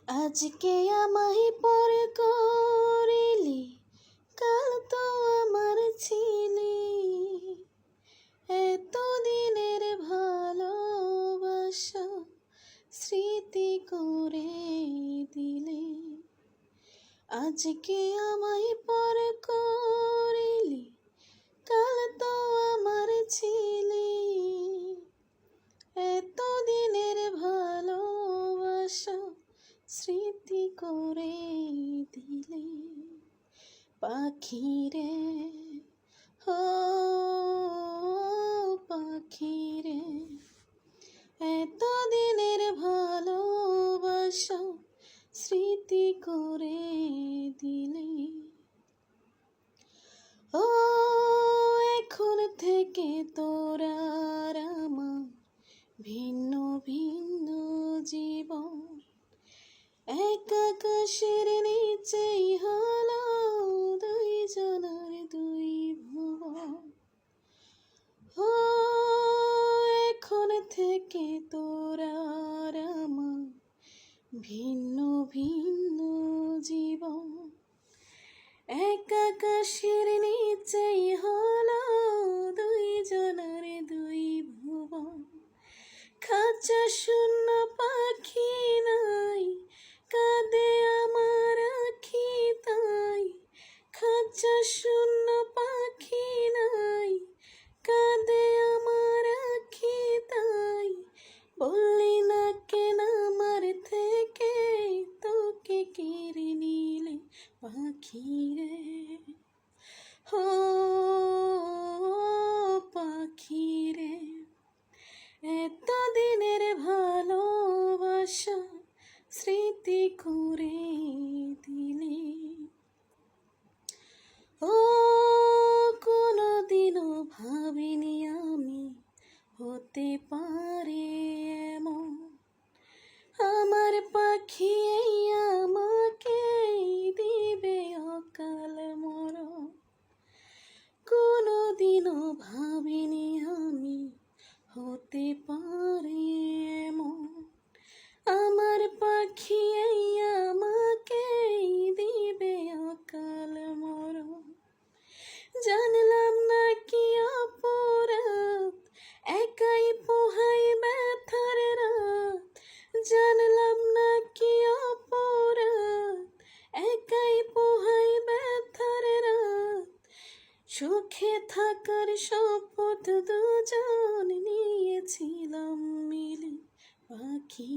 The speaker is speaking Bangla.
আজকে আমায় পর করিলি, কাল তো আমার ছিলি। এতদিনের ভালোবাসা স্মৃতি করে দিলে। আজকে আমায় পর করিলি, কাল তো আমার ছিলি। এতদিনের ভালোবাসা স্মৃতি করে দিলে। পাখিরে ও পাখিরে, এতদিনের ভালোবাসা স্মৃতি করে দিলে। ও এখন থেকে তোরা আর আমার ভিন্ন ভিন্ন জীবন। এক আকাশের নিচেই হলো দুইজনের দুই ভুবন। ও এখন থেকে তোরা আর আমার ভিন্ন ভিন্ন জীবন। এক আকাশের নিচেই হলো দুইজনের দুই ভুবন। খাঁচা শূন্য পাখি নাই, কাঁদে আমার আখি তাই। খাঁচা শূন্য পাখি নাই, কাঁদে আমার আখি তাই। বললি না কেন আমার থেকে তোকে কেড়ে নিলে পাখিরে। ও পাখিরে, এতদিনের ভালোবাসা স্মৃতি করে দিলে। ও কোনোদিনও ভাবিনি আমি হতে পারে এমন। আমার পাখি এই আমাকে দিবে অকাল মরণ। কোনোদিনও ভাবিনি আমি হতে পারে এমন। আমার পাখি এই আমাকে দিবে অকাল মরণ। জানলাম না কি অপরাধ, একাই পোহাই ব্যথার রাত। জানলাম না কি অপরাধ, একাই পোহাই ব্যথার রাত। সুখে থাকার শপথ দুজন নিয়েছিলাম মিলে পাখি।